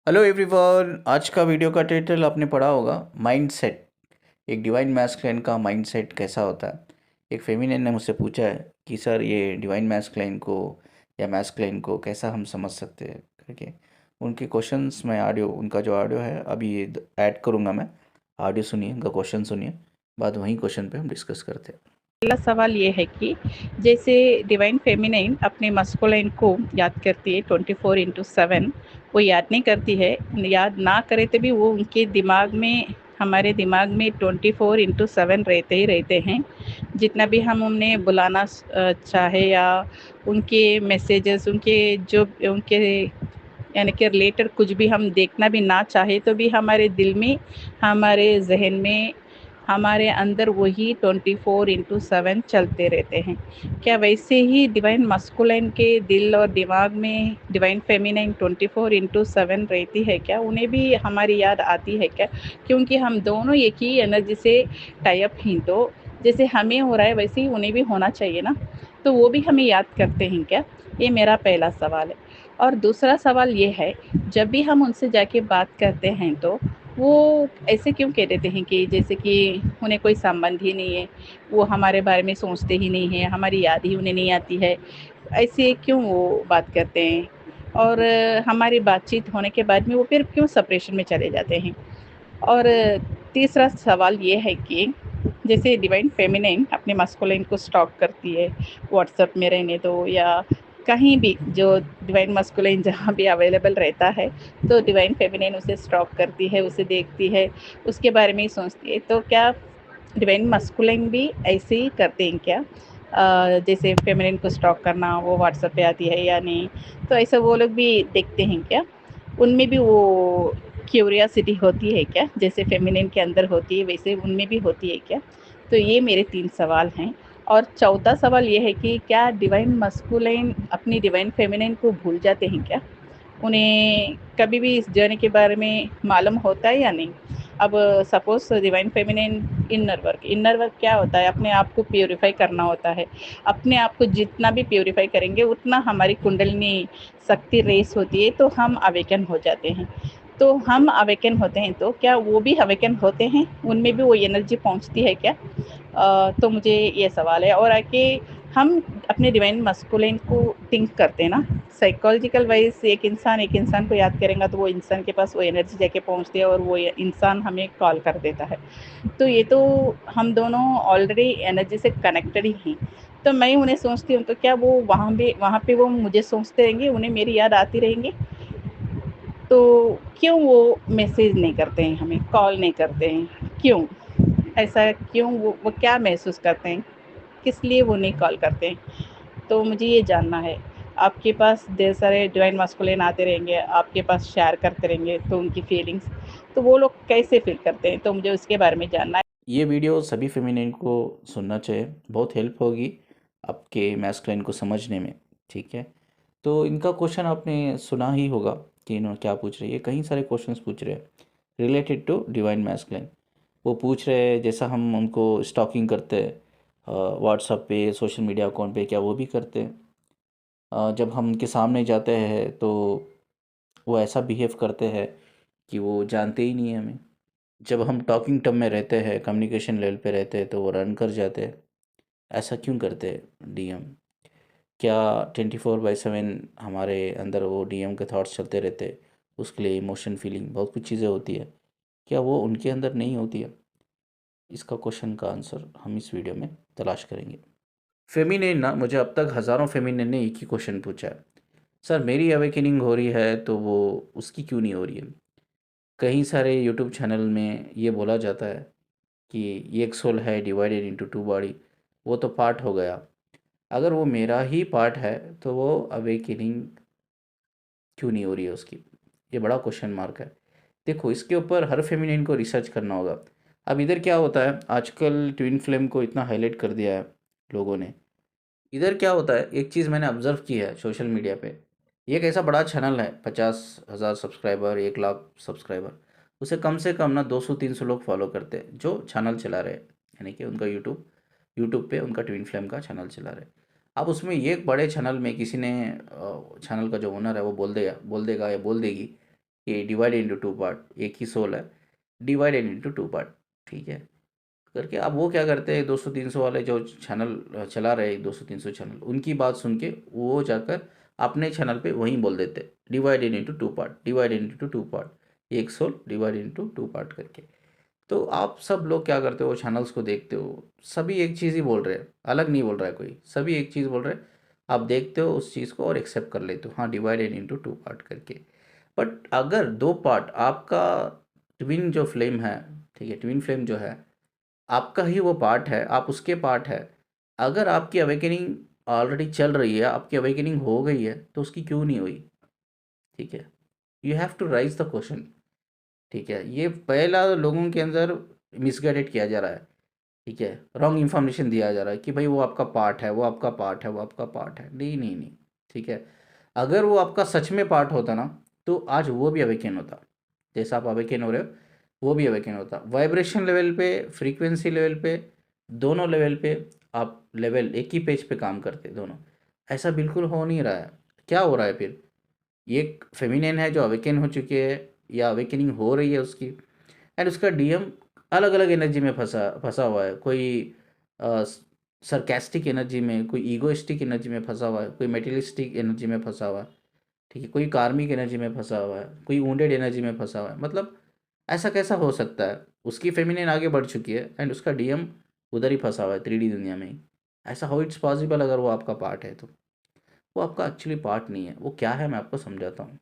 Hello everyone, आज का video का टाइटल आपने पढ़ा होगा माइंडसेट। एक डिवाइन मैस्कुलिन का माइंडसेट कैसा होता है। एक फेमिनिन ने मुझसे पूछा है कि सर ये डिवाइन मैस्कुलिन को या मैस्कुलिन को कैसा हम समझ सकते हैं करके। उनके क्वेश्चंस में ऑडियो, उनका जो ऑडियो है अभी ऐड करूँगा मैं। ऑडियो सुनिए, उनका क्वेश्चन सुनिए, बाद वहीं क्वेश्चन पे हम डिस्कस करते हैं। पहला सवाल ये है कि जैसे डिवाइन फेमिनाइन अपने मस्कुलाइन को याद करती है 24/7, वो याद नहीं करती है। याद ना करे तो भी वो उनके दिमाग में, हमारे दिमाग में 24/7 रहते ही रहते हैं। जितना भी हम उन्हें बुलाना चाहे या उनके मैसेजेस, उनके जो उनके यानी कि रिलेटेड कुछ भी हम देखना भी ना चाहे तो भी हमारे दिल में, हमारे जहन में, हमारे अंदर वही 24/7 चलते रहते हैं। क्या वैसे ही डिवाइन मस्कुलाइन के दिल और दिमाग में डिवाइन फेमिनाइन 24/7 रहती है क्या? उन्हें भी हमारी याद आती है क्या? क्योंकि हम दोनों एक ही एनर्जी से टाई अप हैं, तो जैसे हमें हो रहा है वैसे ही उन्हें भी होना चाहिए ना। तो वो भी हमें याद करते हैं क्या? ये मेरा पहला सवाल है। और दूसरा सवाल ये है, जब भी हम उनसे जाके बात करते हैं तो वो ऐसे क्यों कह देते हैं कि जैसे कि उन्हें कोई संबंध ही नहीं है, वो हमारे बारे में सोचते ही नहीं हैं, हमारी याद ही उन्हें नहीं आती है, ऐसे क्यों वो बात करते हैं? और हमारी बातचीत होने के बाद में वो फिर क्यों सेपरेशन में चले जाते हैं? और तीसरा सवाल ये है कि जैसे डिवाइन फेमिनाइन अपने मस्कुलाइन को स्टॉक करती है, व्हाट्सएप में रहने दो या कहीं भी, जो डिवाइन मस्कुलाइन जहाँ भी अवेलेबल रहता है, तो डिवाइन फेमिनाइन उसे स्टॉक करती है, उसे देखती है, उसके बारे में ही सोचती है। तो क्या डिवाइन मस्कुलाइन भी ऐसे ही करते हैं क्या? जैसे फेमिनाइन को स्टॉक करना, वो व्हाट्सएप पे आती है या नहीं? तो ऐसा वो लोग भी देखते हैं क्या? उनमें भी वो क्यूरियोसिटी होती है क्या? जैसे फेमिनिन के अंदर होती है वैसे उनमें भी होती है क्या? तो ये मेरे 3 सवाल हैं। और चौथा सवाल ये है कि क्या डिवाइन मस्कुलाइन अपनी डिवाइन फेमिनिन को भूल जाते हैं क्या? उन्हें कभी भी इस जर्नी के बारे में मालूम होता है या नहीं? अब suppose divine feminine inner work क्या होता है? अपने आप को प्यूरीफाई करना होता है। अपने आप को जितना भी प्यूरीफाई करेंगे उतना हमारी कुंडलिनी शक्ति रेस होती है, तो हम अवेकन हो जाते हैं। तो हम अवेकन होते हैं तो क्या वो भी अवेकन होते हैं? उनमें भी वो एनर्जी पहुँचती है क्या? तो मुझे ये सवाल है। और आके हम अपने डिवाइन मस्कुलिन को थिंक करते हैं ना, साइकोलॉजिकल वाइज एक इंसान को याद करेंगे तो वो इंसान के पास वो एनर्जी जाके पहुंचती है और वो इंसान हमें कॉल कर देता है। तो ये तो हम दोनों ऑलरेडी एनर्जी से कनेक्टेड ही हैं। तो मैं उन्हें सोचती हूँ तो क्या वो वहाँ पे वो मुझे सोचते रहेंगे, उन्हें मेरी याद आती रहेंगी? तो क्यों वो मैसेज नहीं करते हैं, हमें कॉल नहीं करते हैं, क्यों? ऐसा क्यों? वो क्या महसूस करते हैं? किस लिए वो नहीं कॉल करते हैं? तो मुझे ये जानना है। आपके पास ढेर सारे डिवाइन मास्कुलिन आते रहेंगे, आपके पास शेयर करते रहेंगे तो उनकी फीलिंग्स, तो वो लोग कैसे फ़ील करते हैं? तो मुझे उसके बारे में जानना है। ये वीडियो सभी फेमिनिन को सुनना चाहिए, बहुत हेल्प होगी आपके मैस्कुलिन को समझने में। ठीक है, तो इनका क्वेश्चन आपने सुना ही होगा कि इन्होंने क्या पूछ रहे हैं। ये कई सारे क्वेश्चंस पूछ रहे हैं रिलेटेड टू डिवाइन मैस्कुलिन। वो पूछ रहे हैं जैसा हम उनको स्टॉकिंग करते हैं व्हाट्सएप पे, सोशल मीडिया अकाउंट पे, क्या वो भी करते हैं? जब हम उनके सामने जाते हैं तो वो ऐसा बिहेव करते हैं कि वो जानते ही नहीं है हमें। जब हम टॉकिंग टर्म में रहते हैं, कम्युनिकेशन लेवल पे रहते हैं, तो वो रन कर जाते हैं। ऐसा क्यों करते हैं डीएम? क्या 24/7 हमारे अंदर वो डीएम के थॉट्स चलते रहते हैं? उसके लिए इमोशन, फीलिंग, बहुत कुछ चीज़ें होती है। क्या वो उनके अंदर नहीं होती है? इसका क्वेश्चन का आंसर हम इस वीडियो में तलाश करेंगे। फेमिनिन ना, मुझे अब तक हज़ारों फेमिनिन ने एक ही क्वेश्चन पूछा है, सर मेरी अवेकनिंग हो रही है तो वो उसकी क्यों नहीं हो रही है? कई सारे यूट्यूब चैनल में ये बोला जाता है कि ये एक सोल है डिवाइडेड इनटू टू बॉडी, वो तो पार्ट हो गया। अगर वो मेरा ही पार्ट है तो वो अवेकनिंग क्यों नहीं हो रही है उसकी? ये बड़ा क्वेश्चन मार्क है। देखो, इसके ऊपर हर फेमिनिन को रिसर्च करना होगा। अब इधर क्या होता है, आजकल ट्विन फ्लेम को इतना हाईलाइट कर दिया है लोगों ने। इधर क्या होता है, एक चीज़ मैंने ऑब्जर्व की है सोशल मीडिया पे। ये एक ऐसा बड़ा चैनल है, 50,000 सब्सक्राइबर, 1 लाख सब्सक्राइबर, उसे कम से कम ना 200-300 लोग फॉलो करते हैं जो चैनल चला रहे हैं। यानी कि उनका यूट्यूब यूट्यूब पे उनका ट्विन फ्लेम का चैनल चला रहे हैं। अब उसमें ये एक बड़े चैनल में किसी ने चैनल का जो ओनर है वो बोल देगा या बोल देगी कि डिवाइडेड इनटू 2 पार्ट, एक ही सोल है, डिवाइडेड इनटू 2 पार्ट, ठीक है करके। अब वो क्या करते हैं, 200-300 वाले जो चैनल चला रहे हैं, 200-300 चैनल, उनकी बात सुन के वो जाकर अपने चैनल पे वहीं बोल देते divided into 2 part, divided into 2 part, एक सोल डिवाइडेड इनटू 2 पार्ट करके। तो आप सब लोग क्या करते हो, चैनल्स को देखते हो, सभी एक चीज़ ही बोल रहे हैं, अलग नहीं बोल रहा है कोई, सभी एक चीज़ बोल रहे हैं। आप देखते हो उस चीज़ को और एक्सेप्ट कर लेते हो, हाँ डिवाइडेड इनटू 2 पार्ट करके। बट अगर 2 पार्ट आपका ट्विन जो फ्लेम है, ठीक है, ट्विन फ्लेम जो है आपका ही वो पार्ट है, आप उसके पार्ट है, अगर आपकी अवेकनिंग ऑलरेडी चल रही है, आपकी अवेकनिंग हो गई है, तो उसकी क्यों नहीं हुई, ठीक है। You have to raise the question, ठीक है। ये पहला लोगों के अंदर मिसगाइडेड किया जा रहा है, ठीक है, रॉन्ग इन्फॉर्मेशन दिया जा रहा है कि भाई वो आपका पार्ट है, वो आपका पार्ट है, वो आपका पार्ट है। नहीं नहीं नहीं, ठीक है। अगर वो आपका सच में पार्ट होता ना, तो आज वो भी अवेकन होता, जैसा आप अवेकन हो रहे हो वो भी अवेकन होता। वाइब्रेशन लेवल पे, फ्रीक्वेंसी लेवल पे, दोनों लेवल पे आप लेवल एक ही पेज पे काम करते दोनों। ऐसा बिल्कुल हो नहीं रहा है। क्या हो रहा है फिर, एक फेमिनिन है जो अवेकन हो चुकी है या अवेकनिंग हो रही है उसकी, एंड उसका डीएम अलग अलग एनर्जी में फंसा फंसा हुआ है। कोई सरकास्टिक एनर्जी में, कोई ईगोइस्टिक एनर्जी में फंसा हुआ है, कोई मेटेलिस्टिक एनर्जी में फंसा हुआ है, ठीक है, कोई कार्मिक एनर्जी में फंसा हुआ है, कोई वुंडेड एनर्जी में फंसा हुआ है। मतलब ऐसा कैसा हो सकता है, उसकी फेमिनिन आगे बढ़ चुकी है एंड उसका डीएम उधर ही फंसा हुआ है 3D दुनिया में ही। ऐसा हाउ इट्स पॉसिबल, अगर वो आपका पार्ट है तो। वो आपका एक्चुअली पार्ट नहीं है, वो क्या है मैं आपको समझाता हूँ।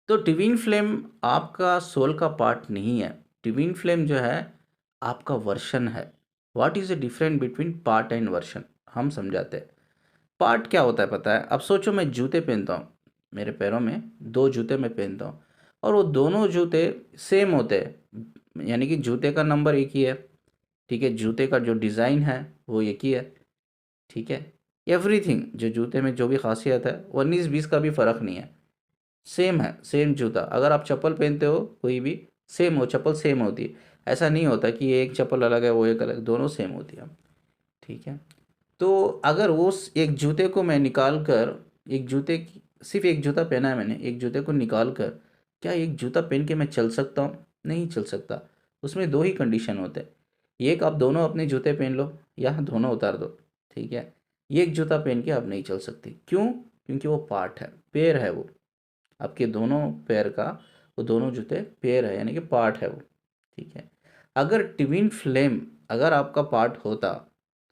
तो ट्विन फ्लेम आपका सोल का पार्ट नहीं है। ट्विन फ्लेम जो है आपका वर्शन है। What is the difference between part and version, हम समझाते हैं। पार्ट क्या होता है पता है, अब सोचो मैं जूते पहनता हूँ, मेरे पैरों में 2 जूते मैं पहनता हूँ और वो दोनों जूते सेम होते हैं, यानी कि जूते का नंबर एक ही है, ठीक है, जूते का जो डिज़ाइन है वो एक ही है, ठीक है, एवरीथिंग जो जूते में जो भी खासियत है 19-20 का भी फ़र्क नहीं है, सेम है, सेम जूता। अगर आप चप्पल पहनते हो कोई भी, सेम हो, चप्पल सेम होती है। ऐसा नहीं होता कि ये एक चप्पल अलग है वो एक अलग, दोनों सेम होती है, ठीक है। तो अगर वो एक जूते को मैं निकाल कर, एक जूते की सिर्फ एक जूता पहना है मैंने, एक जूते को निकाल कर क्या एक जूता पहन के मैं चल सकता हूँ? नहीं चल सकता। उसमें 2 ही कंडीशन होते हैं, एक आप दोनों अपने जूते पहन लो या दोनों उतार दो, ठीक है। ये एक जूता पहन के आप नहीं चल सकते, क्यों? क्योंकि वो पार्ट है, पेयर है वो, आपके दोनों पैर का वो दोनों जूते पेयर है, यानी कि पार्ट है वो, ठीक है। अगर ट्विन फ्लेम अगर आपका पार्ट होता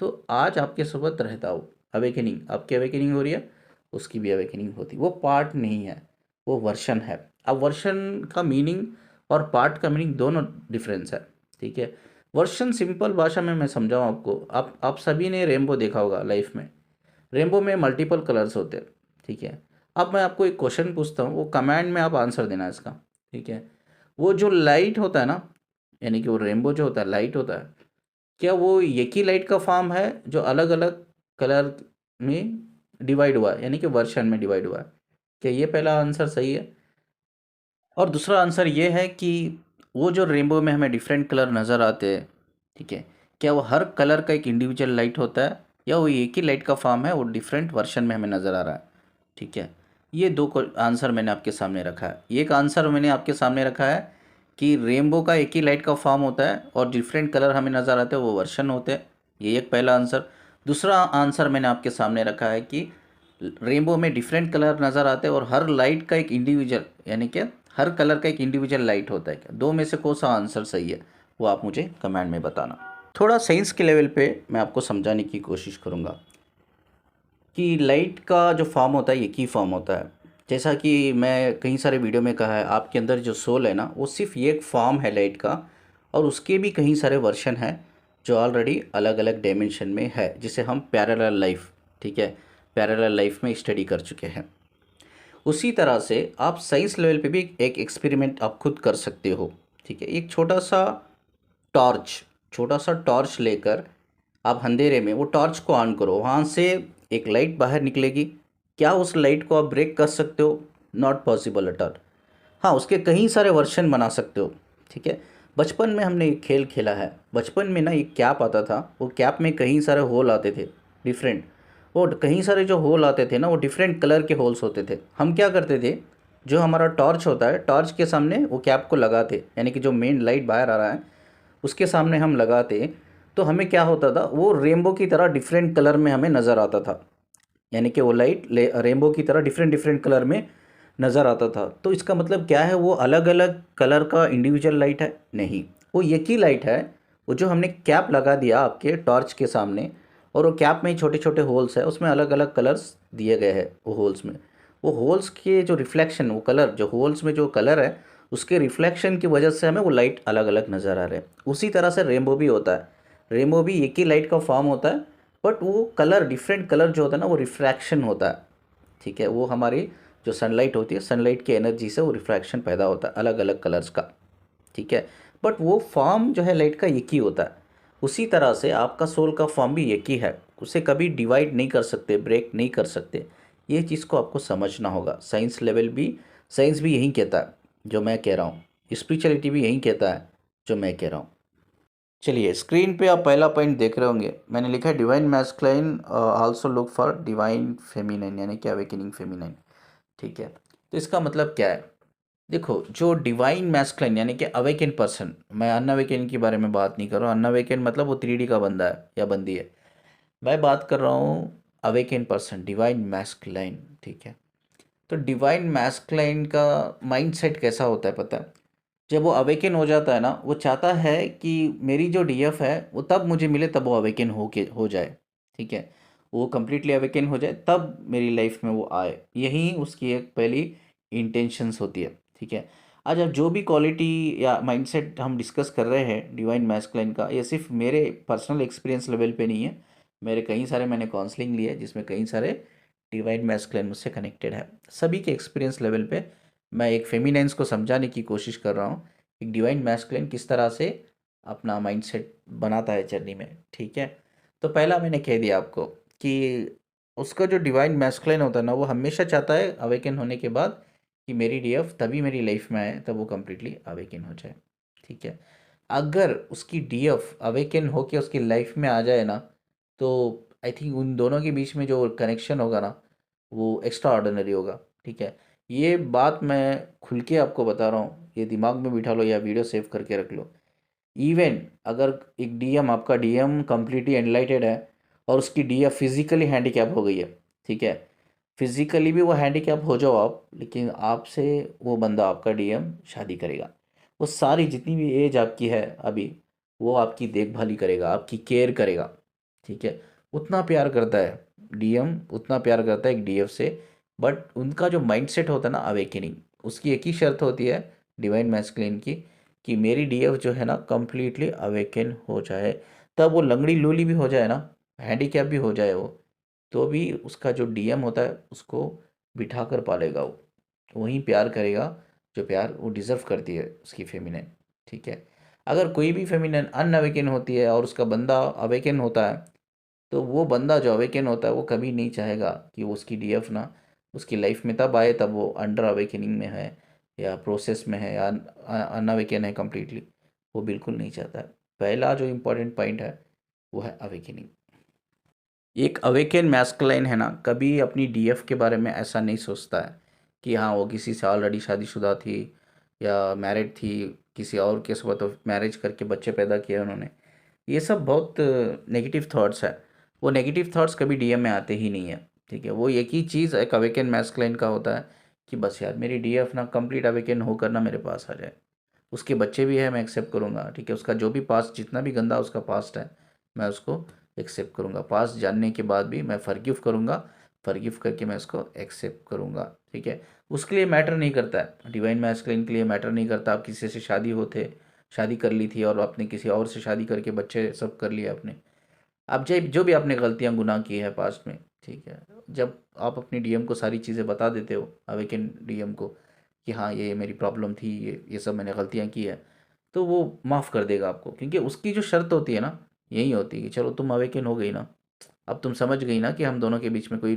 तो आज आपके साथ रहता हो, अवेकनिंग, आपकी अवेकनिंग हो रही है, उसकी भी अवेकनिंग होती। वो पार्ट नहीं है, वो वर्शन है। अब वर्शन का मीनिंग और पार्ट का मीनिंग दोनों डिफरेंस है, ठीक है। वर्शन सिंपल भाषा में मैं समझाऊँ आपको, आप सभी ने रेनबो देखा होगा लाइफ में। रेनबो में मल्टीपल कलर्स होते हैं, ठीक है। अब मैं आपको एक क्वेश्चन पूछता हूँ, वो कमेंट में आप आंसर देना है इसका, ठीक है। वो जो लाइट होता है ना, यानी कि वो रेनबो जो होता है लाइट होता है, क्या वो एक ही लाइट का फॉर्म है जो अलग अलग कलर में डिवाइड हुआ है, यानी कि वर्शन में डिवाइड हुआ है? क्या ये पहला आंसर सही है? और दूसरा आंसर ये है कि वो जो रेनबो में हमें डिफरेंट कलर नज़र आते हैं, ठीक है, क्या वो हर कलर का एक इंडिविजुअल लाइट होता है या वो एक ही लाइट का फॉर्म है, वो डिफरेंट वर्शन में हमें नज़र आ रहा है, ठीक है। ये दो आंसर मैंने आपके सामने रखा है। एक आंसर मैंने आपके सामने रखा है कि रेनबो का एक ही लाइट का फॉर्म होता है और डिफरेंट कलर हमें नज़र आते हैं, वो वर्शन होते हैं, ये एक पहला आंसर। दूसरा आंसर मैंने आपके सामने रखा है कि रेनबो में डिफरेंट कलर नज़र आते हैं और हर लाइट का एक इंडिविजुअल, यानी कि हर कलर का एक इंडिविजुअल लाइट होता है। क्या दो में से कौन सा आंसर सही है, वो आप मुझे कमेंट में बताना। थोड़ा साइंस के लेवल पे मैं आपको समझाने की कोशिश करूँगा कि लाइट का जो फॉर्म होता है एक ही फॉर्म होता है। जैसा कि मैं कई सारे वीडियो में कहा है, आपके अंदर जो सोल है ना, वो सिर्फ एक फॉर्म है लाइट का, और उसके भी कई सारे वर्शन हैं जो ऑलरेडी अलग अलग डायमेंशन में है, जिसे हम पैरेलल लाइफ, ठीक है, पैरेलल लाइफ में स्टडी कर चुके हैं। उसी तरह से आप साइंस लेवल पे भी एक एक्सपेरिमेंट आप खुद कर सकते हो, ठीक है। एक छोटा सा टॉर्च लेकर आप अंधेरे में वो टॉर्च को ऑन करो, वहाँ से एक लाइट बाहर निकलेगी। क्या उस लाइट को आप ब्रेक कर सकते हो? Not possible at all. हाँ, उसके कई सारे वर्जन बना सकते हो, ठीक है। बचपन में हमने एक खेल खेला है, बचपन में ना एक कैप आता था, वो कैप में कई सारे होल आते थे डिफरेंट, वो कई सारे जो होल आते थे ना, वो डिफरेंट कलर के होल्स होते थे। हम क्या करते थे, जो हमारा टॉर्च होता है, टॉर्च के सामने वो कैप को लगाते, यानी कि जो मेन लाइट बाहर आ रहा है उसके सामने हम लगाते, तो हमें क्या होता था, वो रेनबो की तरह डिफरेंट कलर में हमें नज़र आता था। यानी कि वो लाइट रेनबो की तरह डिफरेंट डिफरेंट कलर में नज़र आता था। तो इसका मतलब क्या है, वो अलग अलग कलर का इंडिविजुअल लाइट है? नहीं, वो एक ही लाइट है। वो जो हमने कैप लगा दिया आपके टॉर्च के सामने, और वो कैप में छोटे छोटे होल्स है, उसमें अलग अलग कलर्स दिए गए हैं वो होल्स में। वो होल्स के जो रिफ्लेक्शन, वो कलर जो होल्स में जो कलर है उसके रिफ्लेक्शन की वजह से हमें वो लाइट अलग अलग नज़र आ रहे हैं। उसी तरह से रेनबो भी होता है। रेनबो भी एक ही लाइट का फॉर्म होता है, बट वो कलर, डिफरेंट कलर जो होता है ना, वो रिफ्रैक्शन होता है। ठीक है, वो हमारी जो सनलाइट होती है, सनलाइट की एनर्जी से वो रिफ्रैक्शन पैदा होता है अलग अलग कलर्स का। ठीक है, बट वो फॉर्म जो है लाइट का एक ही होता है। उसी तरह से आपका सोल का फॉर्म भी एक ही है, उसे कभी डिवाइड नहीं कर सकते, ब्रेक नहीं कर सकते। ये चीज़ को आपको समझना होगा। साइंस लेवल भी, साइंस भी यही कहता है जो मैं कह रहा हूँ, स्पिरिचुअलिटी भी यही कहता है जो मैं कह रहा हूँ। चलिए, स्क्रीन पे आप पहला पॉइंट देख रहे होंगे, मैंने लिखा है divine masculine also look for divine feminine, यानी कि अवेकनिंग फेमिनाइन। ठीक है, तो इसका मतलब क्या है? देखो, जो डिवाइन मैस्कुलाइन यानी कि अवेकन पर्सन, मैं अनअवेकन के बारे में बात नहीं कर रहा हूँ। अनअवेकन मतलब वो 3D का बंदा है या बंदी है। मैं बात कर रहा हूँ अवेकन पर्सन, डिवाइन मैस्कुलाइन। ठीक है, तो डिवाइन मैस्कुलाइन का माइंडसेट कैसा होता है पता है? जब वो अवेकन हो जाता है ना, वो चाहता है कि मेरी जो डीएफ है वो तब मुझे मिले, तब वो अवेकन हो जाए। ठीक है, वो कम्प्लीटली अवेकन हो जाए तब मेरी लाइफ में वो आए, यही उसकी एक पहली इंटेंशंस होती है। ठीक है, आज अब जो भी क्वालिटी या माइंडसेट हम डिस्कस कर रहे हैं डिवाइन मैस्कुलाइन का, ये सिर्फ मेरे पर्सनल एक्सपीरियंस लेवल पे नहीं है। मेरे कई सारे, मैंने काउंसलिंग लिया है जिसमें कई सारे डिवाइन मैस्कुलाइन मुझसे कनेक्टेड है। सभी के एक्सपीरियंस लेवल पे मैं एक फेमिनाइन्स को समझाने की कोशिश कर रहा हूँ, एक डिवाइन मैस्कुलिन किस तरह से अपना माइंडसेट बनाता है जर्नी में। ठीक है, तो पहला मैंने कह दिया आपको कि उसका जो डिवाइन मैस्कुलिन होता है ना, वो हमेशा चाहता है अवेकन होने के बाद कि मेरी डीएफ तभी मेरी लाइफ में आए, तब वो कम्प्लीटली अवेकन हो जाए। ठीक है, अगर उसकी डीएफ अवेकन होके उसकी लाइफ में आ जाए ना, तो आई थिंक उन दोनों के बीच में जो कनेक्शन होगा ना, वो एक्स्ट्रा ऑर्डिनरी होगा। ठीक है, ये बात मैं खुल के आपको बता रहा हूँ, ये दिमाग में बिठा लो या वीडियो सेव करके रख लो। इवन अगर एक डीएम, आपका डीएम कंप्लीटली एनलाइटेड है और उसकी डीएफ फिजिकली हैंडीकैप हो गई है, ठीक है, फिजिकली भी वो हैंडीकैप हो जाओ आप, लेकिन आपसे वो बंदा, आपका डीएम शादी करेगा। वो सारी जितनी भी एज आपकी है अभी, वो आपकी देखभाल ही करेगा, आपकी केयर करेगा। ठीक है, उतना प्यार करता है डीएम, उतना प्यार करता है एक डीएफ से। बट उनका जो माइंडसेट होता है ना अवेकनिंग, उसकी एक ही शर्त होती है डिवाइन मैस्कुलिन की, कि मेरी डीएफ जो है ना कम्प्लीटली अवेकन हो जाए। तब वो लंगड़ी लूली भी हो जाए ना, हैंडीकैप भी हो जाए वो, तो भी उसका जो डीएम होता है उसको बिठा कर पालेगा वो, वही प्यार करेगा जो प्यार वो डिज़र्व करती है उसकी फेमिनिन। ठीक है, अगर कोई भी फेमिनिन अनअवेकन होती है और उसका बंदा अवेकन होता है, तो वो बंदा जो अवेकन होता है वो कभी नहीं चाहेगा कि वो उसकी डीएफ ना उसकी लाइफ में तब आए तब वो अंडर अवेकनिंग में है या प्रोसेस में है या अनअवेकन है कम्प्लीटली। वो बिल्कुल नहीं चाहता है। पहला जो इम्पोर्टेंट पॉइंट है वो है अवेकनिंग। एक अवेकन मैस्कुलाइन है ना, कभी अपनी डीएफ के बारे में ऐसा नहीं सोचता है कि हाँ वो किसी से ऑलरेडी शादीशुदा थी या मैरिड थी, किसी और के साथ तो मैरिज करके बच्चे पैदा किए उन्होंने। ये सब बहुत नेगेटिव थॉट्स है। वो नेगेटिव थॉट्स कभी डीएम में आते ही नहीं है। ठीक है, वो एक ही चीज़ एक अवेकन मैस्कुलाइन का होता है कि बस यार मेरी डीएफ ना कंप्लीट अवेकन होकर ना मेरे पास आ जाए। उसके बच्चे भी है, मैं एक्सेप्ट करूँगा। ठीक है, उसका जो भी पास्ट, जितना भी गंदा उसका पास्ट है, मैं उसको एक्सेप्ट करूँगा। पास्ट जानने के बाद भी मैं फॉरगिव करूँगा, फॉरगिव करके मैं उसको एक्सेप्ट करूँगा। ठीक है, उसके लिए मैटर नहीं करता है, डिवाइन मैस्कुलिन के लिए मैटर नहीं करता आप किसी से शादी होते, शादी कर ली थी और आपने किसी और से शादी करके बच्चे सब कर लिए आपने। आप जब जो भी आपने गलतियाँ गुनाह की है पास्ट में, ठीक है, जब आप अपनी डीएम को सारी चीज़ें बता देते हो, अवेकन डीएम को, कि हाँ ये मेरी प्रॉब्लम थी, ये सब मैंने गलतियाँ की है, तो वो माफ़ कर देगा आपको। क्योंकि उसकी जो शर्त होती है ना, यही होती है कि चलो तुम अवेकन हो गई ना, अब तुम समझ गई ना कि हम दोनों के बीच में कोई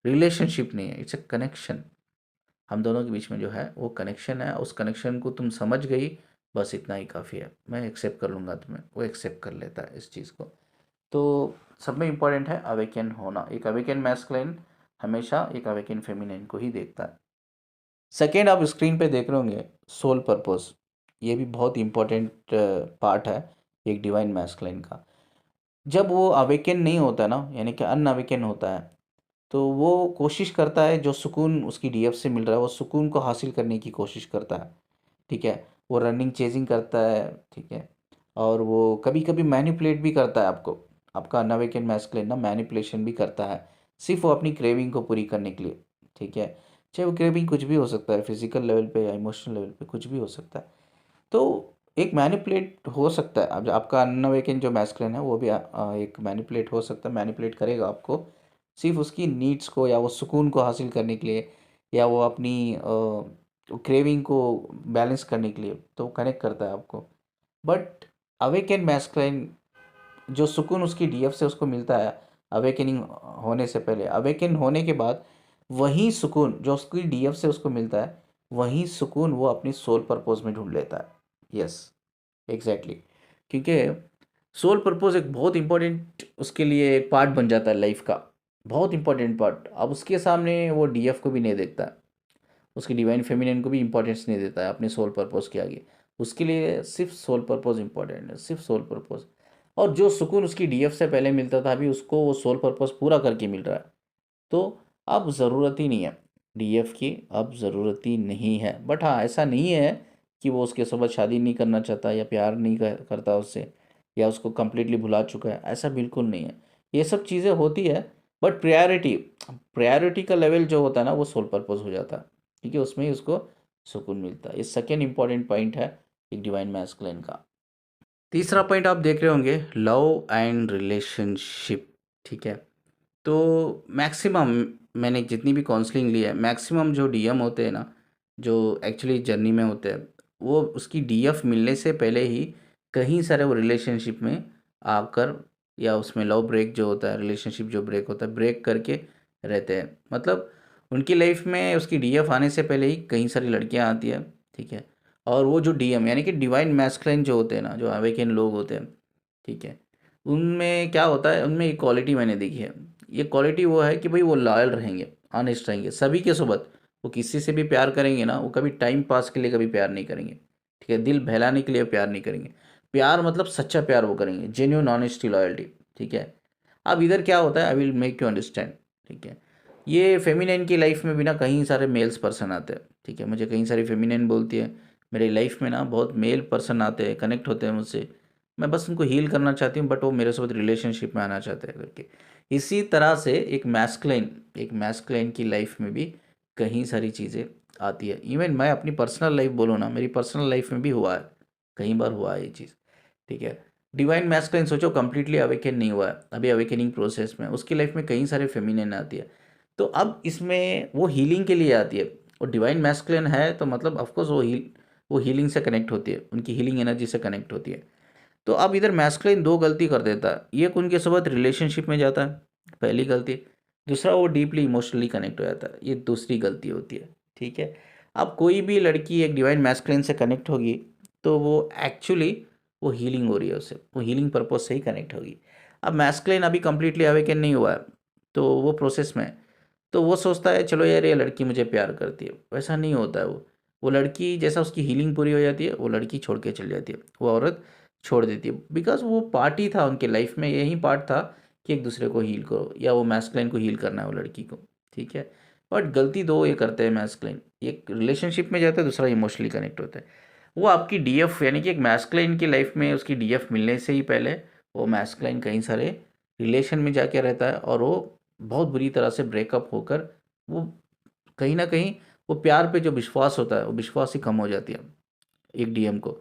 रिलेशनशिप नहीं है, इट्स अ कनेक्शन। हम दोनों के बीच में जो है वो कनेक्शन है, उस कनेक्शन को तुम समझ गई, बस इतना ही काफ़ी है, मैं एक्सेप्ट कर लूँगा तुम्हें। वो एक्सेप्ट कर लेता है इस चीज़ को। तो सब में इम्पॉर्टेंट है अवेकन होना। एक अवेकन मैस्कुलिन हमेशा एक अवेकन फेमिनिन को ही देखता है। सेकेंड आप स्क्रीन पे देख रहे होंगे सोल पर्पस। ये भी बहुत इंपॉर्टेंट पार्ट है एक डिवाइन मैस्कुलिन का। जब वो अवेकन नहीं होता ना, यानी कि अनअवेकन होता है, तो वो कोशिश करता है जो सुकून उसकी डीएफ से मिल रहा है वो सुकून को हासिल करने की कोशिश करता है। ठीक है, वो रनिंग चेजिंग करता है। ठीक है, और वो कभी कभी मैनिपुलेट भी करता है आपको। आपका अनअवेकन मैस्कुलिन ना मैनिपुलेशन भी करता है, सिर्फ वो अपनी क्रेविंग को पूरी करने के लिए। ठीक है, चाहे वो क्रेविंग कुछ भी हो सकता है, फिजिकल लेवल पे या इमोशनल लेवल पे कुछ भी हो सकता है। तो एक मैनिपुलेट हो सकता है। अब आपका अनअवेकन जो मैस्कुलिन है वो भी एक मैनिपुलेट हो सकता है, मैनिपुलेट करेगा आपको सिर्फ उसकी नीड्स को या वो सुकून को हासिल करने के लिए, या वो अपनी क्रेविंग को बैलेंस करने के लिए, तो कनेक्ट करता है आपको। बट अवेकन मैस्कुलिन जो सुकून उसकी डीएफ से उसको मिलता है अवेकनिंग होने से पहले, अवेकन होने के बाद वही सुकून जो उसकी डीएफ से उसको मिलता है, वही सुकून वो अपनी सोल पर्पस में ढूंढ लेता है। Yes, exactly. क्योंकि सोल पर्पस एक बहुत इंपॉर्टेंट उसके लिए एक पार्ट बन जाता है लाइफ का, बहुत इंपॉर्टेंट पार्ट। अब उसके सामने वो डीएफ को भी नहीं देखता है, उसकी डिवाइन फेमिनिन को भी इंपॉर्टेंस नहीं देता है अपने सोल पर्पस के आगे। उसके लिए सिर्फ सोल पर्पस इंपॉर्टेंट है, सिर्फ सोल पर्पस। और जो सुकून उसकी डीएफ से पहले मिलता था, अभी उसको वो सोल पर्पस पूरा करके मिल रहा है। तो अब ज़रूरत ही नहीं है डीएफ की, अब ज़रूरत ही नहीं है। बट हाँ, ऐसा नहीं है कि वो उसके साथ शादी नहीं करना चाहता या प्यार नहीं करता उससे, या उसको कम्प्लीटली भुला चुका है, ऐसा बिल्कुल नहीं है। ये सब चीज़ें होती है, बट प्रायोरिटी प्रायोरिटी का लेवल जो होता है ना वो सोल पर्पस हो जाता है, क्योंकि उसमें ही उसको सुकून मिलता है। ये सेकेंड इंपॉर्टेंट पॉइंट है एक डिवाइन मैस्कुलिन का। तीसरा पॉइंट आप देख रहे होंगे लव एंड रिलेशनशिप। ठीक है, तो मैक्सिमम मैंने जितनी भी काउंसलिंग ली है, मैक्सिमम जो डीएम होते हैं ना, जो एक्चुअली जर्नी में होते हैं, वो उसकी डीएफ मिलने से पहले ही कहीं सारे वो रिलेशनशिप में आकर, या उसमें लव ब्रेक जो होता है, रिलेशनशिप जो ब्रेक होता है, ब्रेक करके रहते हैं। मतलब उनकी लाइफ में उसकी डीएफ आने से पहले ही कई सारी लड़कियां आती है। ठीक है, और वो जो डीएम यानी कि डिवाइन मैस्कुलिन जो होते हैं ना, जो अवेकन लोग होते हैं, ठीक है, उनमें क्या होता है, उनमें एक क्वालिटी मैंने देखी है। ये क्वालिटी वो है कि भाई वो लॉयल रहेंगे, ऑनेस्ट रहेंगे सभी के सोबत। वो किसी से भी प्यार करेंगे ना, वो कभी टाइम पास के लिए कभी प्यार नहीं करेंगे। ठीक है, दिल बहलाने के लिए प्यार नहीं करेंगे। प्यार मतलब सच्चा प्यार वो करेंगे, जेन्यून ऑनेस्टी लॉयल्टी। ठीक है, अब इधर क्या होता है, I will make you understand. ठीक है, ये फेमिनिन की लाइफ में भी ना कई सारे मेल्स पर्सन आते हैं। ठीक है, मुझे कई सारी फेमिनिन बोलती है मेरी लाइफ में ना बहुत मेल पर्सन आते हैं, कनेक्ट होते हैं मुझसे, मैं बस उनको हील करना चाहती हूँ, बट वो मेरे साथ रिलेशनशिप में आना चाहते हैं करके। इसी तरह से एक मैस्कुलिन की लाइफ में भी कई सारी चीज़ें आती है। इवन मैं अपनी पर्सनल लाइफ बोलूँ ना, मेरी पर्सनल लाइफ में भी हुआ है, कई बार हुआ है ये चीज़। ठीक है, डिवाइन मैस्कुलिन सोचो कंप्लीटली अवेकन नहीं हुआ है, अभी अवेकनिंग प्रोसेस में, उसकी लाइफ में कई सारे फेमिनिन आती है। तो अब इसमें वो हीलिंग के लिए आती है। और डिवाइन मैस्कुलिन है तो मतलब ऑफकोर्स वो हीलिंग से कनेक्ट होती है, उनकी हीलिंग एनर्जी से कनेक्ट होती है। तो अब इधर मैस्कुलिन दो गलती कर देता है, एक उनके साथ रिलेशनशिप में जाता है, पहली गलती। दूसरा वो डीपली इमोशनली कनेक्ट हो जाता है, ये दूसरी गलती होती है। ठीक है, अब कोई भी लड़की एक डिवाइन मैस्कुलिन से कनेक्ट होगी, तो वो एक्चुअली वो हीलिंग हो रही है उससे, वो हीलिंग पर्पज से ही कनेक्ट होगी। अब मैस्कुलिन अभी कंप्लीटली अवेकन नहीं हुआ है, तो वो प्रोसेस में है। तो वो सोचता है चलो यार ये लड़की मुझे प्यार करती है, वैसा नहीं होता है। वो लड़की जैसा उसकी हीलिंग पूरी हो जाती है, वो लड़की छोड़ के चली जाती है, वो औरत छोड़ देती है। बिकॉज वो पार्ट ही था उनके लाइफ में, यही पार्ट था कि एक दूसरे को हील करो, या वो मैस्कुलिन को हील करना है वो लड़की को। ठीक है, बट गलती दो ये करते हैं मैस्कुलिन, एक रिलेशनशिप में जाता है, दूसरा इमोशनली कनेक्ट होता है। वो आपकी डीएफ यानी कि एक मैस्कुलिन की लाइफ में उसकी डीएफ मिलने से ही पहले वो मैस्कुलिन कई सारे रिलेशन में जाके रहता है, और वो बहुत बुरी तरह से ब्रेकअप होकर वो कहीं ना कहीं वो प्यार पे जो विश्वास होता है वो विश्वास ही कम हो जाती है, एक डीएम को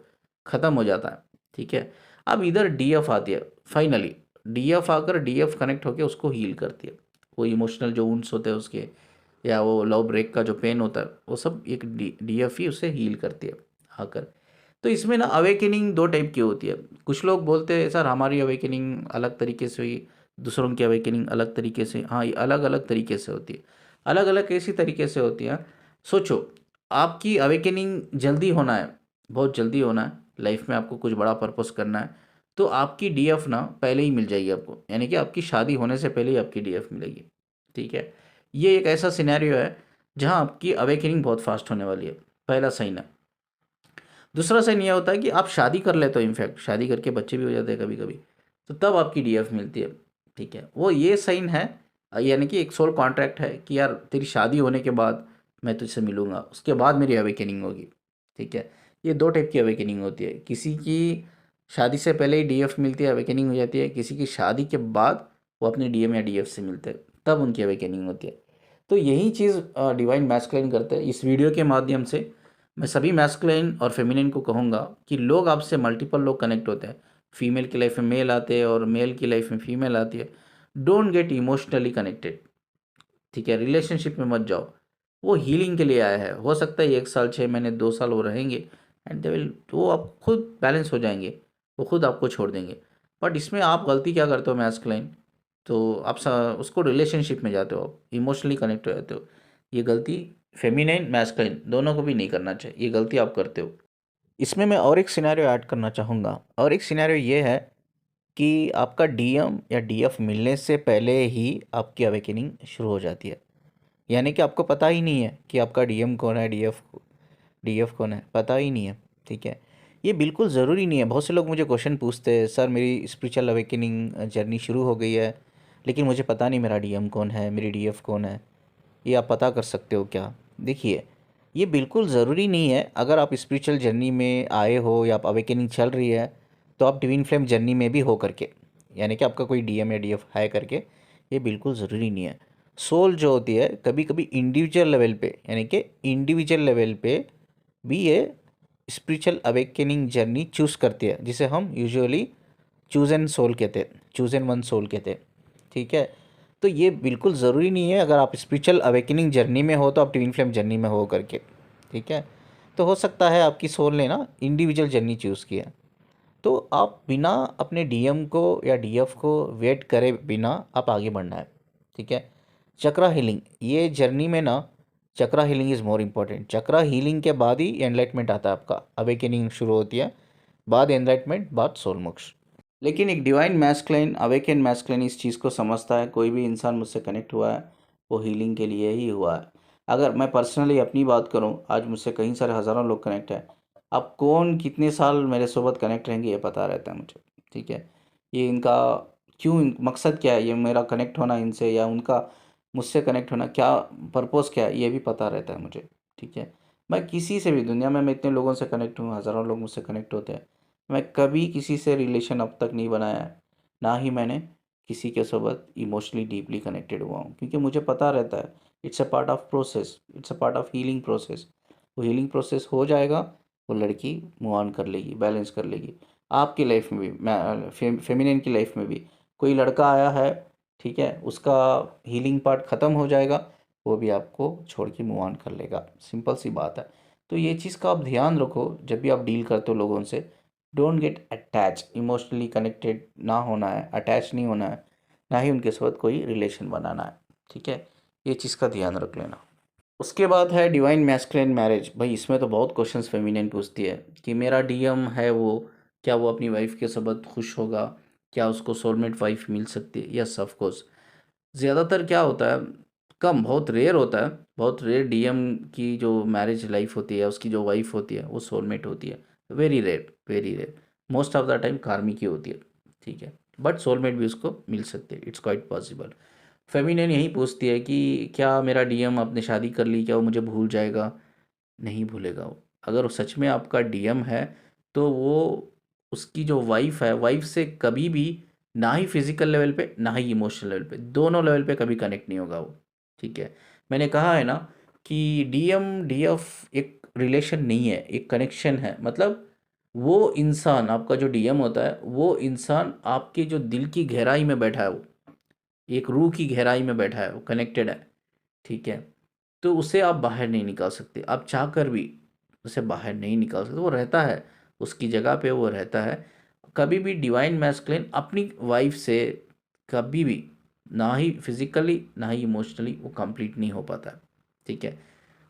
ख़त्म हो जाता है। ठीक है, अब इधर डीएफ आती है फाइनली, डीएफ आकर डीएफ कनेक्ट होकर उसको हील करती है। वो इमोशनल जो वुंड्स होते हैं उसके, या वो लव ब्रेक का जो पेन होता है, वो सब एक डीएफ ही उसे हील करती है आकर। तो इसमें ना अवेकनिंग दो टाइप की होती है। कुछ लोग बोलते हैं सर हमारी अवेकनिंग अलग तरीके से हुई, दूसरों की अवेकनिंग अलग तरीके से। हाँ, ये अलग अलग तरीके से होती है। अलग अलग ऐसी तरीके से होती है, सोचो आपकी अवेकनिंग जल्दी होना है, बहुत जल्दी होना है, लाइफ में आपको कुछ बड़ा पर्पस करना है, तो आपकी डीएफ ना पहले ही मिल जाएगी आपको, यानी कि आपकी शादी होने से पहले ही आपकी डीएफ मिलेगी। ठीक है, ये एक ऐसा सिनेरियो है जहाँ आपकी अवेकनिंग बहुत फास्ट होने वाली है। पहला साइन है। दूसरा साइन यह होता है कि आप शादी कर लेते हो, इनफैक्ट शादी करके बच्चे भी हो जाते हैं कभी कभी, तो तब आपकी डीएफ मिलती है। ठीक है, वो ये साइन है, यानी कि एक सोल कॉन्ट्रैक्ट है कि यार तेरी शादी होने के बाद मैं तुझसे मिलूंगा, उसके बाद मेरी अवेकनिंग होगी। ठीक है, ये दो टाइप की अवेकनिंग होती है। किसी की शादी से पहले ही डीएफ मिलती है, अवेकनिंग हो जाती है। किसी की शादी के बाद वो अपने डीएम या डीएफ से मिलते हैं, तब उनकी अवेकनिंग होती है। तो यही चीज़ डिवाइन मैस्कुलिन करते हैं। इस वीडियो के माध्यम से मैं सभी मैस्कुलिन और फेमिनिन को कहूँगा कि लोग आपसे मल्टीपल लोग कनेक्ट होते हैं। फीमेल की लाइफ में मेल आते हैं और मेल की लाइफ में फीमेल आती है। Don't get emotionally connected. ठीक है, रिलेशनशिप में मत जाओ। वो हीलिंग के लिए आया है। हो सकता है 1 साल 6 महीने 2 साल वो रहेंगे, एंड दे विल, वो आप खुद बैलेंस हो जाएंगे, वो खुद आपको छोड़ देंगे। बट इसमें आप गलती क्या करते हो मैस्कुलाइन, तो आप उसको रिलेशनशिप में जाते हो, आप इमोशनली कनेक्ट हो जाते हो। ये गलती फेमिनाइन मैस्कुलाइन दोनों को भी नहीं करना चाहिए, ये गलती आप करते हो। इसमें मैं और एक सिनेरियो ऐड करना चाहूँगा, और एक सिनेरियो ये है कि आपका डीएम या डीएफ मिलने से पहले ही आपकी अवेकनिंग शुरू हो जाती है। यानी कि आपको पता ही नहीं है कि आपका डीएम कौन है, डीएफ कौन है, पता ही नहीं है। ठीक है, ये बिल्कुल ज़रूरी नहीं है। बहुत से लोग मुझे क्वेश्चन पूछते हैं, सर मेरी स्पिरिचुअल अवेकनिंग जर्नी शुरू हो गई है, लेकिन मुझे पता नहीं मेरा डीएम कौन है, मेरी डीएफ कौन है, ये आप पता कर सकते हो क्या? देखिए, ये बिल्कुल ज़रूरी नहीं है। अगर आप स्पिरिचुअल जर्नी में आए हो या आप अवेकनिंग चल रही है, तो आप डिवाइन फ्लेम जर्नी में भी हो करके, यानी कि आपका कोई डीएम या डीएफ है करके, ये बिल्कुल ज़रूरी नहीं है। सोल जो होती है कभी कभी इंडिविजुअल लेवल पे, यानी कि इंडिविजुअल लेवल पे भी ये स्पिरिचुअल अवेकनिंग जर्नी चूज़ करती है, जिसे हम यूजुअली चूज एन सोल कहते हैं, चूज एन वन सोल कहते हैं। ठीक है, तो ये बिल्कुल ज़रूरी नहीं है अगर आप स्पिरिचुअल अवेकनिंग जर्नी में हो तो आप ट्विन फ्लेम जर्नी में हो करके। ठीक है, तो हो सकता है आपकी सोल ने ना इंडिविजुअल जर्नी चूज़ किया, तो आप बिना अपने डीएम को या डीएफ को वेट करे बिना आप आगे बढ़ना है। ठीक है, चक्रा हीलिंग, ये जर्नी में ना chakra healing is more important. Chakra healing के बाद ही एनलाइटमेंट आता है, आपका अवेकनिंग शुरू होती है, बाद एनलाइटमेंट, बाद सोल मोक्ष। लेकिन एक डिवाइन मैस्कुलिन, अवेकन मैस्कुलिन इस चीज़ को समझता है, कोई भी इंसान मुझसे कनेक्ट हुआ है वो हीलिंग के लिए ही हुआ है। अगर मैं पर्सनली अपनी बात करूं, आज मुझसे कई सारे हज़ारों लोग कनेक्ट हैं। अब कौन कितने साल मेरे सोबत कनेक्ट रहेंगे ये पता रहता है मुझे। ठीक है, ये इनका क्यों, मकसद क्या है, ये मेरा कनेक्ट होना इनसे या उनका मुझसे कनेक्ट होना, क्या पर्पज़ क्या है, ये भी पता रहता है मुझे। ठीक है, मैं किसी से भी, दुनिया में मैं इतने लोगों से कनेक्ट हूँ, हज़ारों लोग मुझसे कनेक्ट होते हैं, मैं कभी किसी से रिलेशन अब तक नहीं बनाया है, ना ही मैंने किसी के साथ इमोशनली डीपली कनेक्टेड हुआ हूँ, क्योंकि मुझे पता रहता है it's a part of process, it's a part of healing process. वो हीलिंग प्रोसेस हो जाएगा, वो लड़की मूव ऑन कर लेगी, बैलेंस कर लेगी। आपकी लाइफ में भी, फेमिनिन की लाइफ में भी कोई लड़का आया है, ठीक है, उसका हीलिंग पार्ट ख़त्म हो जाएगा, वो भी आपको छोड़ के मूव ऑन कर लेगा। सिंपल सी बात है। तो ये चीज़ का आप ध्यान रखो जब भी आप डील करते हो लोगों से। Don't get attach, emotionally connected ना होना है, अटैच नहीं होना है, ना ही उनके साथ कोई रिलेशन बनाना है। ठीक है, ये चीज़ का ध्यान रख लेना। उसके बाद है डिवाइन मैस्कुलिन मैरिज। भाई इसमें तो बहुत क्वेश्चंस फेमिनिन पूछती है कि मेरा डीएम है वो, क्या वो अपनी वाइफ के साथ खुश होगा, क्या उसको सोलमेट वाइफ मिल सकती है? Yes of course. ज़्यादातर क्या होता है, कम, बहुत रेयर होता है, बहुत रेयर डीएम की जो मैरिज लाइफ होती है, उसकी जो वाइफ होती है वो सोलमेट होती है। Very rare, very rare. Most of the time karmic ही होती है। ठीक है, बट सोलमेट भी उसको मिल सकते हैं, इट्स क्वाइट पॉसिबल। फेमिनिन यही पूछती है कि क्या मेरा डीएम, आपने शादी कर ली, क्या वो मुझे भूल जाएगा? नहीं भूलेगा वो। अगर वो सच में आपका डीएम है तो वो, उसकी जो वाइफ है, वाइफ से कभी भी, ना ही फिजिकल लेवल पे ना ही इमोशनल लेवल पे, दोनों लेवल पे कभी कनेक्ट नहीं होगा वो। ठीक है, मैंने कहा है ना कि डीएम डीएफ एक रिलेशन नहीं है, एक कनेक्शन है। मतलब वो इंसान, आपका जो डीएम होता है, वो इंसान आपके जो दिल की गहराई में बैठा है, वो एक रूह की गहराई में बैठा है, वो कनेक्टेड है। ठीक है, तो उसे आप बाहर नहीं निकाल सकते, आप चाह कर भी उसे बाहर नहीं निकाल सकते। वो रहता है, उसकी जगह पे वो रहता है। कभी भी डिवाइन मैस्कुलिन अपनी वाइफ से कभी भी, ना ही फिजिकली ना ही इमोशनली, वो कंप्लीट नहीं हो पाता है। ठीक है,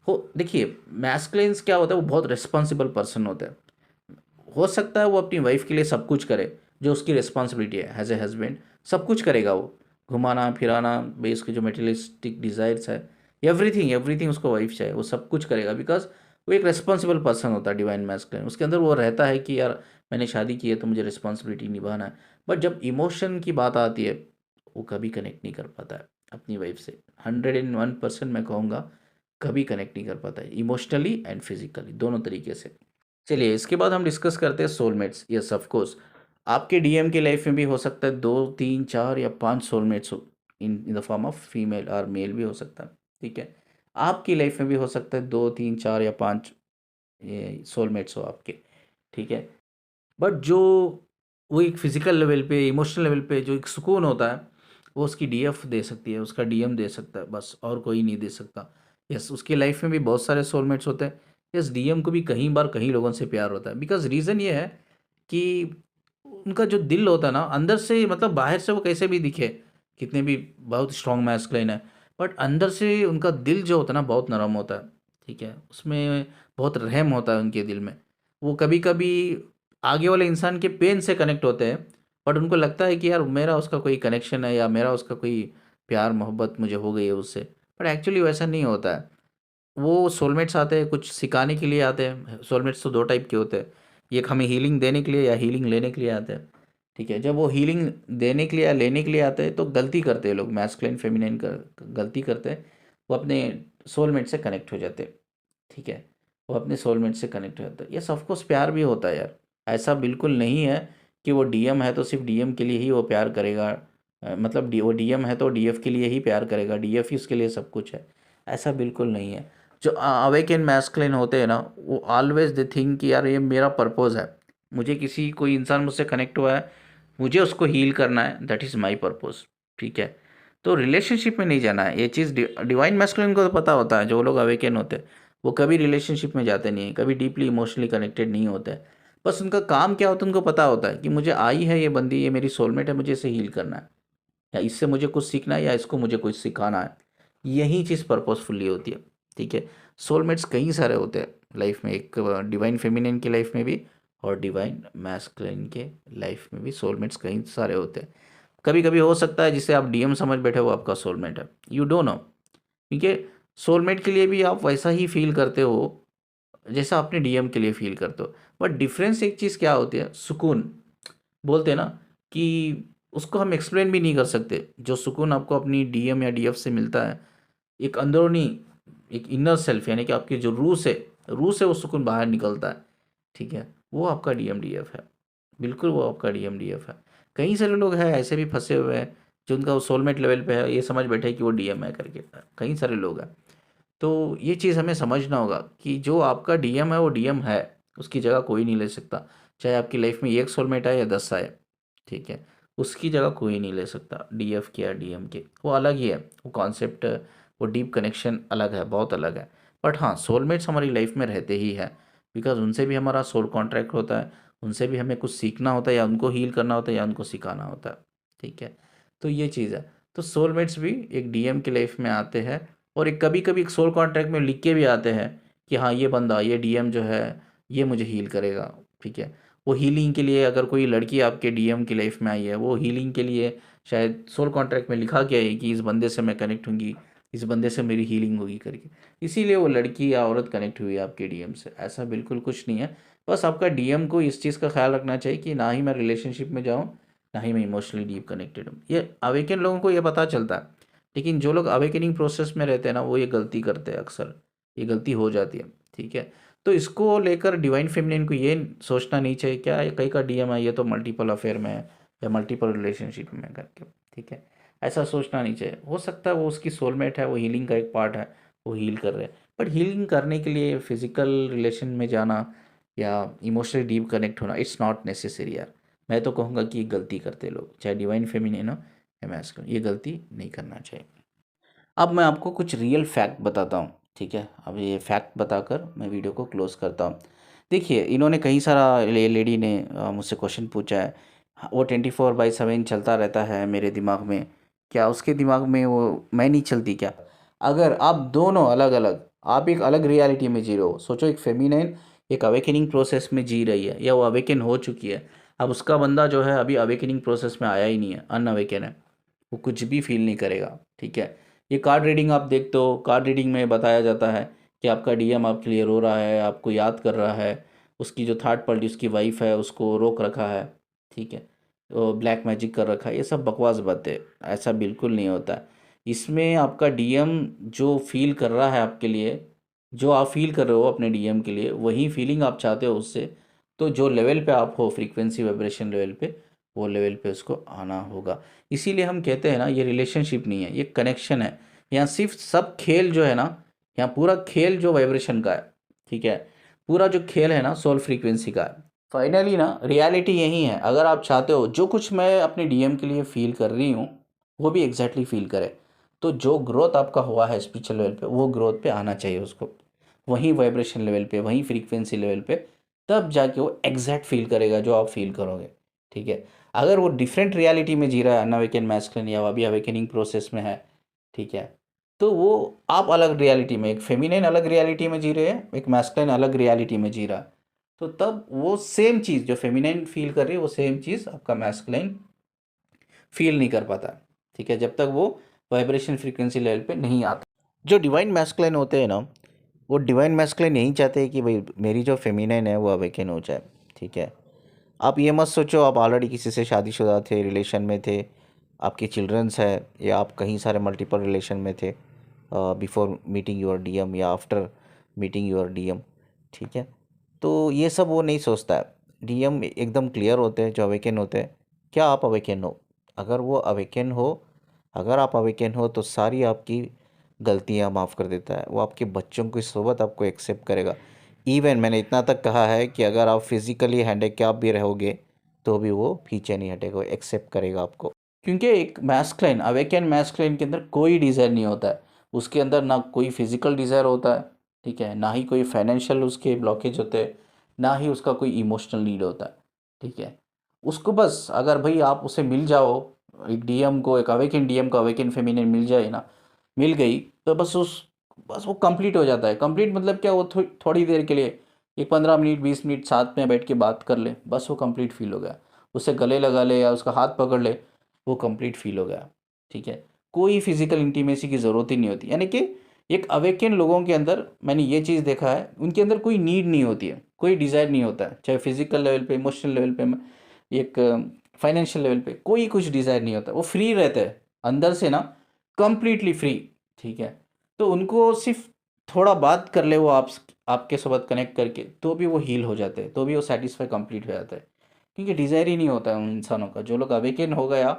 हो देखिए, मैस्कुलिन्स क्या होता है, वो बहुत रिस्पॉन्सिबल पर्सन होता है। हो सकता है वो अपनी वाइफ के लिए सब कुछ करे, जो उसकी रिस्पॉन्सिबिलिटी है एज ए हस्बैंड, सब कुछ करेगा वो, घुमाना फिराना, भाई उसके जो मटेरियलिस्टिक डिज़ायर्स है एवरीथिंग एवरीथिंग उसको वाइफ चाहिए, वो सब कुछ करेगा, बिकॉज वो एक रिस्पॉन्सिबल पर्सन होता है डिवाइन मैस्कुलिन। उसके अंदर वो रहता है कि यार मैंने शादी की है तो मुझे रिस्पॉन्सिबिलिटी निभाना है। बट जब इमोशन की बात आती है वो कभी कनेक्ट नहीं कर पाता है अपनी वाइफ से। 101% मैं कहूँगा कभी कनेक्ट नहीं कर पाता है, इमोशनली एंड फिजिकली दोनों तरीके से। चलिए इसके बाद हम डिस्कस करते हैं सोलमेट्स। यस ऑफ कोर्स आपके डीएम की लाइफ में भी हो सकता है 2 3 4 या 5 सोलमेट्स हो, in the form of female और मेल भी हो सकता है। ठीक है, आपकी लाइफ में भी हो सकता है 2 3 4 या 5 सोलमेट्स हो आपके। ठीक है, बट जो वो एक फिजिकल लेवल पे, इमोशनल लेवल पे जो एक सुकून होता है वो उसकी डीएफ दे सकती है, उसका डीएम दे सकता है, बस और कोई नहीं दे सकता। यस, उसकी लाइफ में भी बहुत सारे सोलमेट्स होते हैं। यस, डीएम को भी कई बार कई लोगों से प्यार होता है, बिकॉज रीज़न ये है कि उनका जो दिल होता है ना अंदर से, मतलब बाहर से वो कैसे भी दिखे, कितने भी बहुत स्ट्रॉन्ग मैस्कुलिन है, बट अंदर से उनका दिल जो होता है ना बहुत नरम होता है। ठीक है, उसमें बहुत रहम होता है उनके दिल में। वो कभी कभी आगे वाले इंसान के पेन से कनेक्ट होते हैं, बट उनको लगता है कि यार मेरा उसका कोई कनेक्शन है या मेरा उसका कोई प्यार मोहब्बत मुझे हो गई है उससे, बट एक्चुअली वैसा नहीं होता है। वो सोलमेट्स आते हैं कुछ सिखाने के लिए आते हैं। सोलमेट्स तो 2 टाइप के होते हैं, एक हमें हीलिंग देने के लिए या हीलिंग लेने के लिए आते हैं। ठीक है, जब वो हीलिंग देने के लिए या लेने के लिए आते हैं तो गलती करते हैं लोग, मैस्कुलिन फेमिनिन का गलती करते हैं, वो अपने सोलमेट से कनेक्ट हो जाते हैं। ठीक है, वो अपने सोलमेट से कनेक्ट हो जाता है। यस ऑफकोर्स प्यार भी होता है यार, ऐसा बिल्कुल नहीं है कि वो डीएम है तो सिर्फ डीएम के लिए ही वो प्यार करेगा। मतलब वो डीएम है तो डीएफ के लिए ही प्यार करेगा, डीएफ ही उसके लिए सब कुछ है, ऐसा बिल्कुल नहीं है। जो अवेकन मैस्कुलिन होते हैं ना वो ऑलवेज दे थिंक कि यार ये मेरा पर्पस है, मुझे किसी कोई इंसान मुझसे कनेक्ट हुआ है, मुझे उसको हील करना है, दैट इज़ माई पर्पस। ठीक है, तो रिलेशनशिप में नहीं जाना है, ये चीज़ डिवाइन मैस्कुलिन को तो पता होता है। जो लोग अवेकन होते हैं वो कभी रिलेशनशिप में जाते नहीं हैं, कभी डीपली इमोशनली कनेक्टेड नहीं होते हैं। बस उनका काम क्या होता है, उनको पता होता है कि मुझे आई है ये बंदी, ये मेरी सोलमेट है, मुझे इसे हील करना है, या इससे मुझे कुछ सीखना है, या इसको मुझे कुछ सिखाना है। यही चीज़ पर्पसफुली होती है। ठीक है, सोलमेट्स कई सारे होते हैं लाइफ में, एक डिवाइन फेमिनिन की लाइफ में भी और डिवाइन मैस्कुलिन के लाइफ में भी सोलमेट्स कई सारे होते हैं। कभी कभी हो सकता है जिसे आप डीएम समझ बैठे हो आपका सोलमेट है, यू डोंट नो, क्योंकि सोलमेट के लिए भी आप वैसा ही फील करते हो जैसा अपने डीएम के लिए फील करते हो। बट डिफरेंस एक चीज़ क्या होती है, सुकून। बोलते हैं ना कि उसको हम एक्सप्लेन भी नहीं कर सकते, जो सुकून आपको अपनी डीएम या डीएफ से मिलता है, एक अंदरूनी, एक इनर सेल्फ, यानी कि आपकी जो रूह से वो सुकून बाहर निकलता है। ठीक है, वो आपका डीएम डीएफ है, बिल्कुल वो आपका डीएम डीएफ है। कई सारे लोग हैं ऐसे भी फंसे हुए हैं जो उनका वो सोलमेट लेवल पे है, ये समझ बैठे कि वो डीएम है करके, कई सारे लोग हैं। तो ये चीज़ हमें समझना होगा कि जो आपका डीएम है वो डीएम है, उसकी जगह कोई नहीं ले सकता। चाहे आपकी लाइफ में एक सोलमेट आए या 10 आए, ठीक है, उसकी जगह कोई नहीं ले सकता, डीएफ के या डीएम के, वो अलग ही है। वो कॉन्सेप्ट, वो डीप कनेक्शन अलग है, बहुत अलग है। बट हाँ, सोलमेट्स हमारी लाइफ में रहते ही हैं, बिकॉज उनसे भी हमारा सोल कॉन्ट्रैक्ट होता है, उनसे भी हमें कुछ सीखना होता है, या उनको हील करना होता है, या उनको सिखाना होता है। ठीक है, तो ये चीज़ है। तो सोलमेट्स भी एक डीएम की लाइफ में आते हैं, और एक कभी कभी एक सोल कॉन्ट्रैक्ट में लिख के भी आते हैं कि हाँ ये बंदा, ये डीएम जो है ये मुझे हील करेगा। ठीक है, वो हीलिंग के लिए, अगर कोई लड़की आपके डीएम की लाइफ में आई है, वो हीलिंग के लिए शायद सोल कॉन्ट्रैक्ट में लिखा गया है कि इस बंदे से मैं कनेक्ट होंगी, इस बंदे से मेरी हीलिंग होगी करके, इसीलिए वो लड़की या औरत कनेक्ट हुई है आपके डीएम से। ऐसा बिल्कुल कुछ नहीं है। बस आपका डीएम को इस चीज़ का ख्याल रखना चाहिए कि ना ही मैं रिलेशनशिप में जाऊँ, ना ही मैं इमोशनली डीप कनेक्टेड हूँ। ये अवेकन लोगों को ये पता चलता है, लेकिन जो लोग अवेकनिंग प्रोसेस में रहते हैं ना वो ये गलती करते हैं, अक्सर ये गलती हो जाती है। ठीक है, तो इसको लेकर डिवाइन फेमिनिन को ये सोचना नहीं चाहिए क्या ये कहीं का डीएम है, ये तो मल्टीपल अफेयर में है या मल्टीपल रिलेशनशिप में करके। ठीक है, ऐसा सोचना नहीं चाहिए। हो सकता है वो उसकी सोलमेट है, वो हीलिंग का एक पार्ट है, वो हील कर रहे हैं, बट हीलिंग करने के लिए फिजिकल रिलेशन में जाना या इमोशनली डीप कनेक्ट होना इट्स नॉट नेसेसरी यार। मैं तो कहूँगा कि ये गलती करते लोग, चाहे डिवाइन फेमिनिन हो या मैस्कुलिन, ये गलती नहीं करना चाहिए। अब मैं आपको कुछ रियल फैक्ट बताता हूँ। ठीक है, अब ये फैक्ट बताकर मैं वीडियो को क्लोज करता हूँ। देखिए, इन्होंने कई सारा लेडी ने मुझसे क्वेश्चन पूछा है, वो 24/7 चलता रहता है मेरे दिमाग में, क्या उसके दिमाग में वो मैं नहीं चलती क्या? अगर आप दोनों अलग अलग, आप एक अलग रियलिटी में जी रहे हो, सोचो एक फेमिनाइन एक अवेकनिंग प्रोसेस में जी रही है, या वो अवेकन हो चुकी है। अब उसका बंदा जो है अभी अवेकनिंग प्रोसेस में आया ही नहीं है, अनअवेकन है, वो कुछ भी फील नहीं करेगा। ठीक है, ये कार्ड रीडिंग आप देखते हो, कार्ड रीडिंग में बताया जाता है कि आपका डीएम आप क्लियर हो रहा है, आपको याद कर रहा है, उसकी जो थर्ड पार्टी उसकी वाइफ है उसको रोक रखा है, ठीक है, तो ब्लैक मैजिक कर रखा है। ये सब बकवास बातें, ऐसा बिल्कुल नहीं होता है। इसमें आपका डीएम जो फील कर रहा है आपके लिए, जो आप फील कर रहे हो अपने डीएम के लिए, वही फीलिंग आप चाहते हो उससे। तो जो लेवल पे आप हो, फ्रीक्वेंसी वाइब्रेशन लेवल पे, वो लेवल पे उसको आना होगा। इसीलिए हम कहते हैं ना, ये रिलेशनशिप नहीं है, ये कनेक्शन है। यहाँ सिर्फ सब खेल जो है ना, यहाँ पूरा खेल जो वाइब्रेशन का है, ठीक है, पूरा जो खेल है ना सोल फ्रीक्वेंसी का है। फाइनली ना रियलिटी यही है, अगर आप चाहते हो जो कुछ मैं अपने डीएम के लिए फील कर रही हूँ वो भी एग्जैक्टली फील करे, तो जो ग्रोथ आपका हुआ है स्पिरिचुअल लेवल पे, वो ग्रोथ पे आना चाहिए उसको, वहीं वाइब्रेशन लेवल पे, वहीं फ्रीक्वेंसी लेवल पे, तब जाके वो एग्जैक्ट फील करेगा जो आप फील करोगे, ठीक है। अगर वो डिफरेंट रियलिटी में जी रहा है, अनअवेकन मैस्कुलिन या अभी अवेकनिंग प्रोसेस में है, ठीक है, तो वो आप अलग रियलिटी में, एक फेमिनिन अलग रियलिटी में जी रहे हैं, एक मैस्कुलिन अलग रियलिटी में जी रहा है, तो तब वो सेम चीज़ जो फेमिनिन फील कर रही है वो सेम चीज़ आपका मैस्कुलिन फील नहीं कर पाता, ठीक है, जब तक वो वाइब्रेशन फ्रीक्वेंसी लेवल पे नहीं आता। जो डिवाइन मैस्कुलिन होते हैं ना, वो डिवाइन मैस्कुलिन यही चाहते हैं कि भाई मेरी जो फेमिनिन है वो अवेकन हो जाए, ठीक है। आप ये मत सोचो आप ऑलरेडी किसी से शादीशुदा थे, रिलेशन में थे, आपके चिल्ड्रंस है, या आप कहीं सारे मल्टीपल रिलेशन में थे बिफोर मीटिंग योर डीएम या आफ्टर मीटिंग योर डीएम, ठीक है। तो ये सब वो नहीं सोचता है। डीएम एकदम क्लियर होते हैं जो अवेकन होते हैं। क्या आप अवेकन हो? अगर वो अवेकन हो, अगर आप अवेकन हो तो सारी आपकी गलतियां माफ़ कर देता है। वो आपके बच्चों की सोबत आपको एक्सेप्ट करेगा। इवन मैंने इतना तक कहा है कि अगर आप फिज़िकली हैंडिकैप भी रहोगे तो भी वो पीछे नहीं हटेगा, वो एक्सेप्ट करेगा आपको। क्योंकि एक मैस्कुलिन, अवेकन मैस्कुलिन के अंदर कोई डिज़ायर नहीं होता है। उसके अंदर ना कोई फिज़िकल डिज़ायर होता है, ठीक है, ना ही कोई फाइनेंशियल उसके ब्लॉकेज होते हैं, ना ही उसका कोई इमोशनल नीड होता है, ठीक है। उसको बस अगर भाई आप उसे मिल जाओ, एक डीएम को, एक अवेकन डीएम को अवेकन फेमिनिन मिल जाए ना, मिल गई तो बस वो कंप्लीट हो जाता है। कंप्लीट मतलब क्या, वो थोड़ी देर के लिए, एक 15 मिनट 20 मिनट साथ में बैठ के बात कर ले, बस वो कंप्लीट फील हो गया। उससे गले लगा ले या उसका हाथ पकड़ ले, वो कंप्लीट फील हो गया, ठीक है। कोई फिजिकल इंटीमेसी की ज़रूरत ही नहीं होती। यानी कि एक अवेकन लोगों के अंदर मैंने ये चीज़ देखा है, उनके अंदर कोई नीड नहीं होती है, कोई डिज़ायर नहीं होता है, चाहे फिजिकल लेवल पे, इमोशनल लेवल पे, एक फाइनेंशियल लेवल पे, कोई कुछ डिज़ायर नहीं होता। वो फ्री रहते हैं अंदर से ना, कंप्लीटली फ्री, ठीक है। तो उनको सिर्फ थोड़ा बात कर ले वो आपके साथ कनेक्ट करके, तो भी वो हील हो जाते हैं, तो भी वो सेटिस्फाई कंप्लीट हो जाता है। क्योंकि डिज़ायर ही नहीं होता है उन इंसानों का। जो लोग अवेकन हो गया,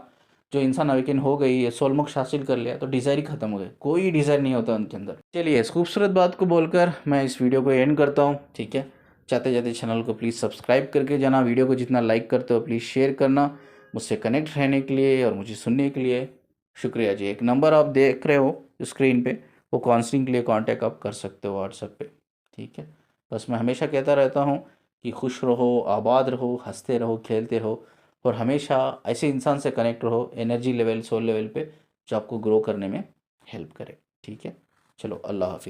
जो इंसान अवेकन हो गई है, सोल मोक्ष हासिल कर लिया, तो डिज़ायर ही खत्म हो गया, कोई डिज़ायर नहीं होता उनके अंदर। चलिए इस खूबसूरत बात को बोलकर मैं इस वीडियो को एंड करता हूँ, ठीक है। जाते जाते चैनल को प्लीज़ सब्सक्राइब करके जाना, वीडियो को जितना लाइक करते हो प्लीज़ शेयर करना, मुझसे कनेक्ट रहने के लिए और मुझे सुनने के लिए शुक्रिया जी। एक नंबर आप देख रहे हो स्क्रीन पे, वो काउंसलिंग के लिए कांटेक्ट आप कर सकते हो व्हाट्सएप पे, ठीक है। बस मैं हमेशा कहता रहता हूँ कि खुश रहो, आबाद रहो, हंसते रहो, खेलते रहो, और हमेशा ऐसे इंसान से कनेक्ट रहो एनर्जी लेवल, सोल लेवल पे, जो आपको ग्रो करने में हेल्प करे, ठीक है। चलो अल्लाह हाफिज़।